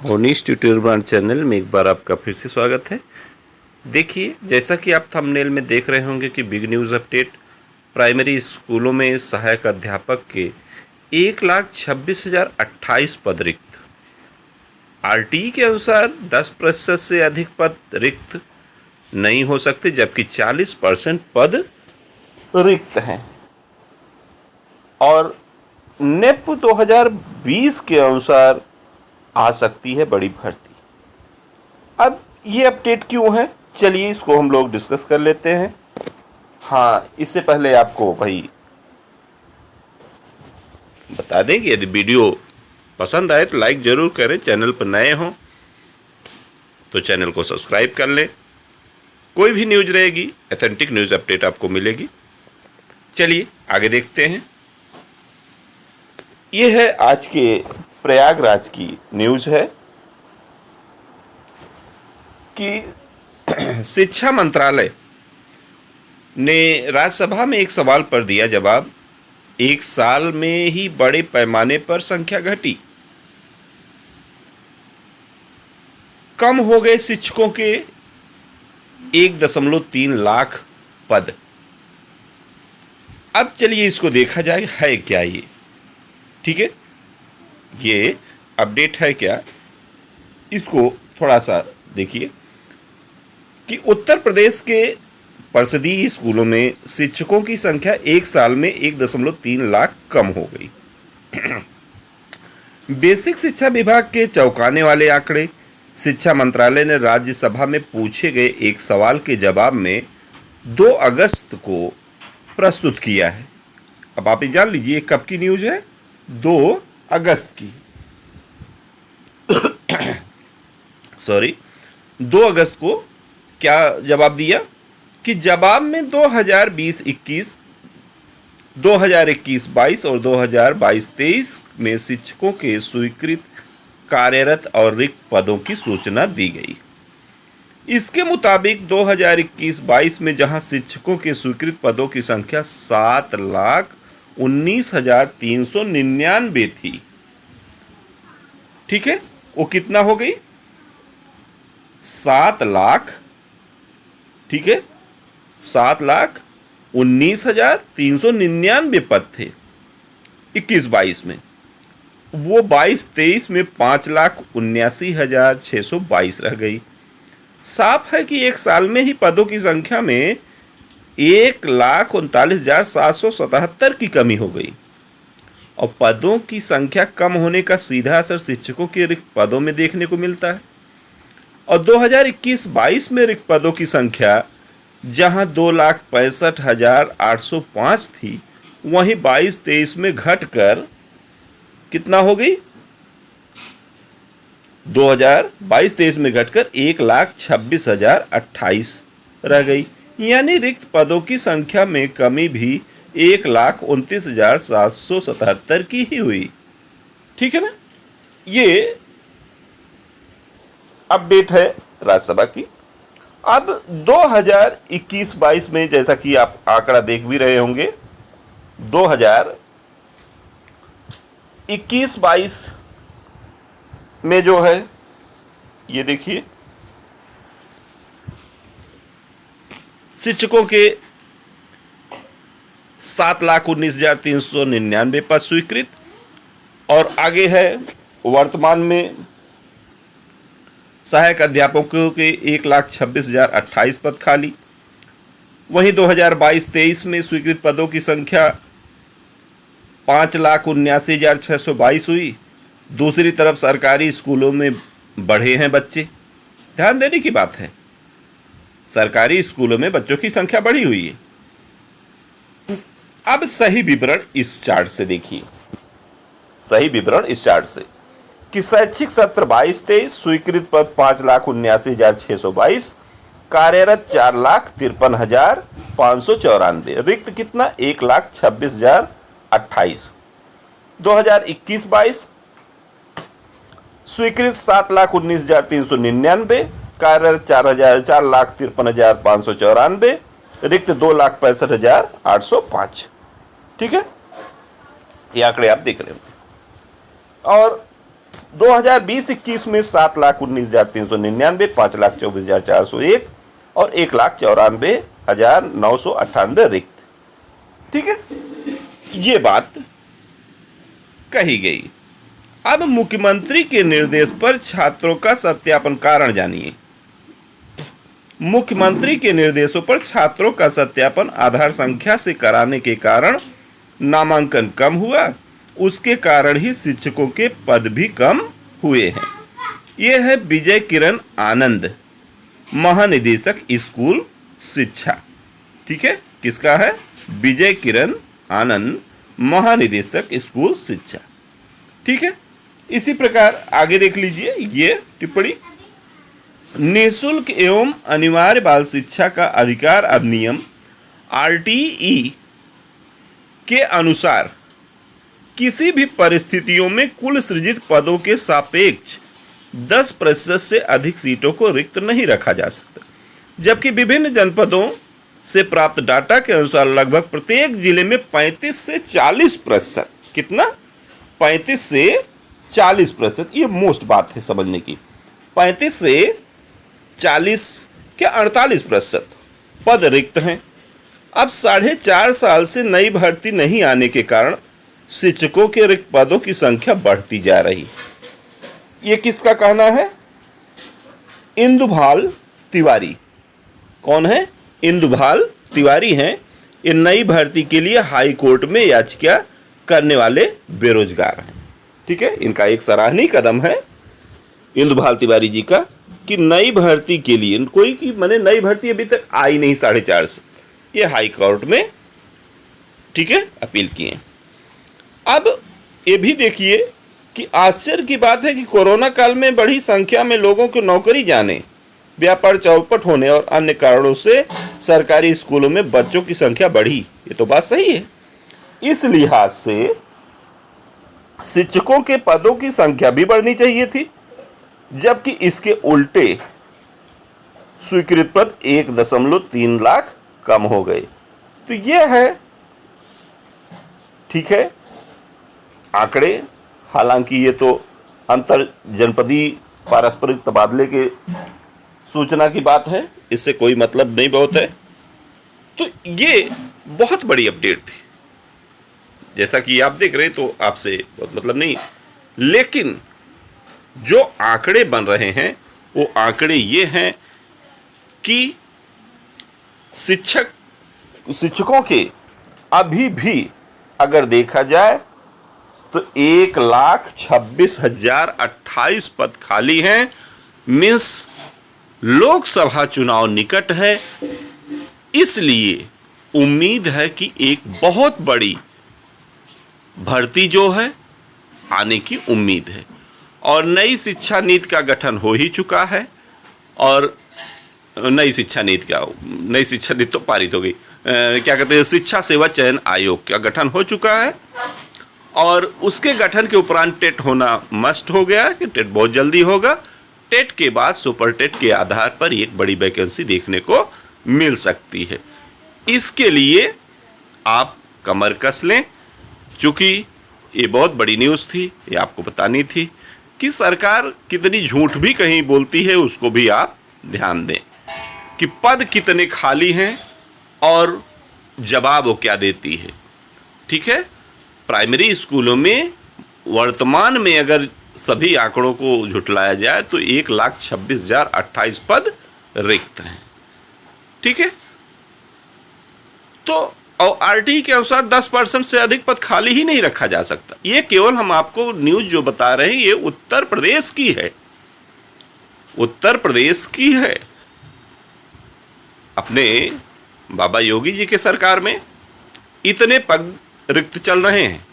Monish tutor brand channel में एक बार आपका फिर से स्वागत है। देखिए, जैसा कि आप थंबनेल में देख रहे होंगे कि बिग न्यूज़ अपडेट, प्राइमरी स्कूलों में सहायक अध्यापक के 1,26,028 पद रिक्त। आरटीई के अनुसार 10% से अधिक पद रिक्त नहीं हो सकते, जबकि 40% पद रिक्त हैं। और नेप 2020 के अनुसार आ सकती है बड़ी भर्ती। अब ये अपडेट क्यों है, चलिए इसको हम लोग डिस्कस कर लेते हैं। हाँ, इससे पहले आपको भाई बता दें कि यदि वीडियो पसंद आए तो लाइक ज़रूर करें, चैनल पर नए हों तो चैनल को सब्सक्राइब कर लें। कोई भी न्यूज़ रहेगी, ऑथेंटिक न्यूज़ अपडेट आपको मिलेगी। चलिए आगे देखते हैं। ये है आज के प्रयागराज की न्यूज़ है कि शिक्षा मंत्रालय ने राज्यसभा में एक सवाल पर दिया जवाब। एक साल में ही बड़े पैमाने पर संख्या घटी, कम हो गए शिक्षकों के 1.3 लाख पद। अब चलिए इसको देखा जाए, है क्या ये। ठीक है, ये अपडेट है क्या, इसको थोड़ा सा देखिए कि उत्तर प्रदेश के परिषदीय स्कूलों में शिक्षकों की संख्या एक साल में 1.3 लाख कम हो गई। बेसिक शिक्षा विभाग के चौंकाने वाले आंकड़े शिक्षा मंत्रालय ने राज्यसभा में पूछे गए एक सवाल के जवाब में 2 अगस्त को प्रस्तुत किया है। अब आप ये जान लीजिए कब की न्यूज़ है, 2 अगस्त की। 2 अगस्त को क्या जवाब दिया कि जवाब में 2020-21, 2021-22 और 2022-23 में शिक्षकों के स्वीकृत कार्यरत और रिक्त पदों की सूचना दी गई। इसके मुताबिक 2021-22 में जहां शिक्षकों के स्वीकृत पदों की संख्या 7,19,399 थी, ठीक है, वो कितना हो गई, 7 लाख, ठीक है, 7,19,399 पद थे 21-22 में। वो 22-23 में 5,79,622 रह गई। साफ है कि एक साल में ही पदों की संख्या में 1,39,777 की कमी हो गई। और पदों की संख्या कम होने का सीधा असर शिक्षकों के रिक्त पदों में देखने को मिलता है। और 2021-22 में रिक्त पदों की संख्या जहां 2,65,805 थी, वहीं 22-23 में घटकर कितना हो गई, 2022-23 में घटकर 1,26,028 रह गई। यानी रिक्त पदों की संख्या में कमी भी 1,29,777 की ही हुई। ठीक है ना, ये अपडेट है राज्यसभा की। अब 2021-22 में जैसा कि आप आंकड़ा देख भी रहे होंगे, 2021-22 में जो है ये देखिए, शिक्षकों के 7,19,399 पद स्वीकृत। और आगे है वर्तमान में सहायक अध्यापकों के 1,26,028 पद खाली। वहीं 2022-23 में स्वीकृत पदों की संख्या 5,79,622 हुई। दूसरी तरफ सरकारी स्कूलों में बढ़े हैं बच्चे, ध्यान देने की बात है, सरकारी स्कूलों में बच्चों की संख्या बढ़ी हुई है। अब सही विवरण इस चार्ट से देखिए, सही विवरण इस चार्ट से कि शैक्षिक सत्र 22-23 स्वीकृत पद 5,79,622, कार्यरत 4,53,594, रिक्त कितना 1,26,028। 2021-22 स्वीकृत 7,19,399, कार्यरत 4,53,594, रिक्त 2,65,805। ठीक है, ये आंकड़े आप देख रहे हो। और 2020-21 में 7,19,399, 5,24,401 और 1,94,998 रिक्त। ठीक है, ये बात कही गई। अब मुख्यमंत्री के निर्देश पर छात्रों का सत्यापन कारण जानिए। मुख्यमंत्री के निर्देशों पर छात्रों का सत्यापन आधार संख्या से कराने के कारण नामांकन कम हुआ, उसके कारण ही शिक्षकों के पद भी कम हुए हैं। यह है विजय किरण आनंद, महानिदेशक स्कूल शिक्षा। ठीक है, किसका है? विजय किरण आनंद, महानिदेशक स्कूल शिक्षा। ठीक है, इसी प्रकार आगे देख लीजिए ये टिप्पणी। निःशुल्क एवं अनिवार्य बाल शिक्षा का अधिकार अधिनियम आरटीई के अनुसार किसी भी परिस्थितियों में कुल सृजित पदों के सापेक्ष 10% से अधिक सीटों को रिक्त नहीं रखा जा सकता, जबकि विभिन्न जनपदों से प्राप्त डाटा के अनुसार लगभग प्रत्येक जिले में 35 से 40%, कितना? 35 से 40%, ये मोस्ट बात है समझने की। 35 से 40 क्या 48% पद रिक्त हैं। अब 4.5 साल से नई भर्ती नहीं आने के कारण शिक्षकों के रिक्त पदों की संख्या बढ़ती जा रही। ये किसका कहना है? इंदुभाल तिवारी। कौन है? इंदुभाल तिवारी हैं। ये नई भर्ती के लिए हाई कोर्ट में याचिका करने वाले बेरोजगार हैं। ठीक है, इनका एक सराहनीय कदम है इंदुभाल तिवारी जी का कि नई भर्ती के लिए कोई की मैंने नई भर्ती अभी तक आई नहीं 4.5 से, ये हाई कोर्ट में, ठीक है, अपील किए। अब ये भी देखिए कि आश्चर्य की बात है कि कोरोना काल में बड़ी संख्या में लोगों को नौकरी जाने, व्यापार चौपट होने और अन्य कारणों से सरकारी स्कूलों में बच्चों की संख्या बढ़ी। ये तो बात सही है। इस लिहाज से शिक्षकों के पदों की संख्या भी बढ़नी चाहिए थी, जबकि इसके उल्टे स्वीकृत पद 1.3 लाख कम हो गए। तो यह है, ठीक है, आंकड़े। हालांकि ये तो अंतर जनपदीय पारस्परिक तबादले के सूचना की बात है, इससे कोई मतलब नहीं बहुत है। तो ये बहुत बड़ी अपडेट थी, जैसा कि आप देख रहे तो आपसे बहुत मतलब नहीं, लेकिन जो आंकड़े बन रहे हैं वो आंकड़े ये हैं कि शिक्षकों के अभी भी अगर देखा जाए तो 1,26,028 पद खाली हैं। मीन्स लोकसभा चुनाव निकट है, इसलिए उम्मीद है कि एक बहुत बड़ी भर्ती जो है आने की उम्मीद है। और नई शिक्षा नीति का गठन हो ही चुका है, और नई शिक्षा नीति तो पारित हो गई। क्या कहते हैं, शिक्षा सेवा चयन आयोग का गठन हो चुका है, और उसके गठन के उपरांत टेट होना मस्ट हो गया कि टेट बहुत जल्दी होगा। टेट के बाद सुपर टेट के आधार पर एक बड़ी वैकेंसी देखने को मिल सकती है। इसके लिए आप कमर कस लें, क्योंकि ये बहुत बड़ी न्यूज़ थी, ये आपको बतानी थी कि सरकार कितनी झूठ भी कहीं बोलती है, उसको भी आप ध्यान दें कि पद कितने खाली हैं और जवाब वो क्या देती है। ठीक है, प्राइमरी स्कूलों में वर्तमान में अगर सभी आंकड़ों को झुटलाया जाए तो 1,26,028 पद रिक्त हैं। ठीक है, तो और आरटीई के अनुसार 10% से अधिक पद खाली ही नहीं रखा जा सकता। ये केवल हम आपको न्यूज़ जो बता रहे हैं ये उत्तर प्रदेश की है, उत्तर प्रदेश की है। अपने बाबा योगी जी के सरकार में इतने पद रिक्त चल रहे हैं,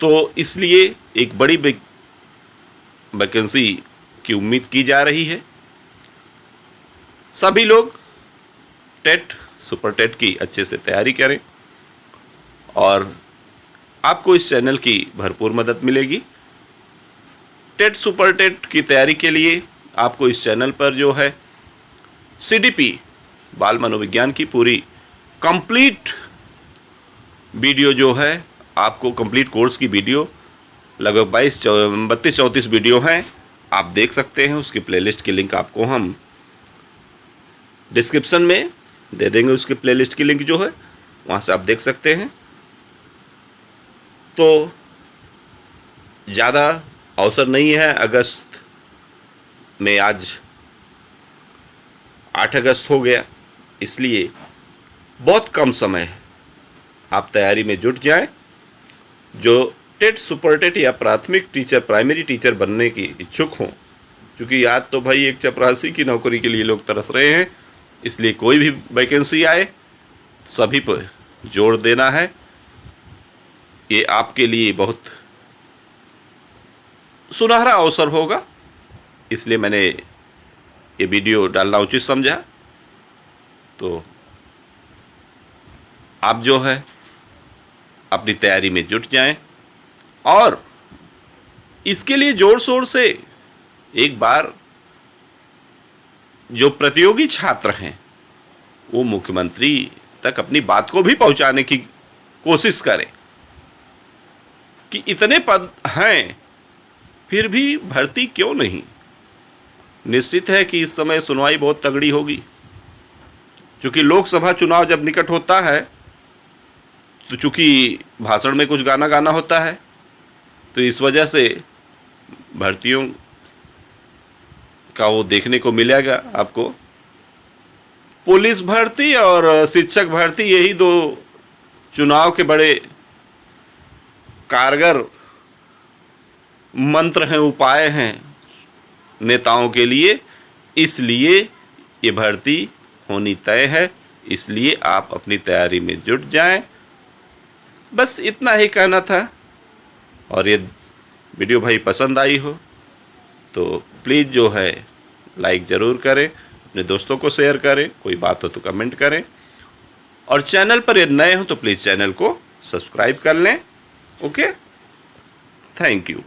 तो इसलिए एक बड़ी वैकेंसी की उम्मीद की जा रही है। सभी लोग टेट सुपर टेट की अच्छे से तैयारी करें और आपको इस चैनल की भरपूर मदद मिलेगी। टेट सुपर टेट की तैयारी के लिए आपको इस चैनल पर जो है CDP बाल मनोविज्ञान की पूरी कंप्लीट वीडियो जो है, आपको कंप्लीट कोर्स की वीडियो लगभग 32-34 वीडियो हैं, आप देख सकते हैं। उसकी प्लेलिस्ट की लिंक आपको हम डिस्क्रिप्शन में दे देंगे, उसकी प्लेलिस्ट की लिंक जो है वहाँ से आप देख सकते हैं। तो ज़्यादा अवसर नहीं है अगस्त में, आज 8 अगस्त हो गया, इसलिए बहुत कम समय है। आप तैयारी में जुट जाएं। जो टेट, सुपर टेट या प्राथमिक टीचर, प्राइमरी टीचर बनने की इच्छुक हों, क्योंकि आज तो भाई एक चपरासी की नौकरी के लिए लोग तरस रहे हैं, इसलिए कोई भी वैकेंसी आए सभी पर जोर देना है। ये आपके लिए बहुत सुनहरा अवसर होगा, इसलिए मैंने ये वीडियो डालना उचित समझा। तो आप जो है अपनी तैयारी में जुट जाएं और इसके लिए जोर शोर से एक बार जो प्रतियोगी छात्र हैं वो मुख्यमंत्री तक अपनी बात को भी पहुंचाने की कोशिश करें कि इतने पद हैं फिर भी भर्ती क्यों नहीं। निश्चित है कि इस समय सुनवाई बहुत तगड़ी होगी, क्योंकि लोकसभा चुनाव जब निकट होता है तो चूँकि भाषण में कुछ गाना गाना होता है, तो इस वजह से भर्तियों का वो देखने को मिलेगा आपको। पुलिस भर्ती और शिक्षक भर्ती, यही दो चुनाव के बड़े कारगर मंत्र हैं, उपाय हैं नेताओं के लिए, इसलिए ये भर्ती होनी तय है। इसलिए आप अपनी तैयारी में जुट जाएं। बस इतना ही कहना था। और ये वीडियो भाई पसंद आई हो तो प्लीज़ जो है लाइक ज़रूर करें, अपने दोस्तों को शेयर करें, कोई बात हो तो कमेंट करें, और चैनल पर यदि नए हो तो प्लीज़ चैनल को सब्सक्राइब कर लें। Okay, thank you.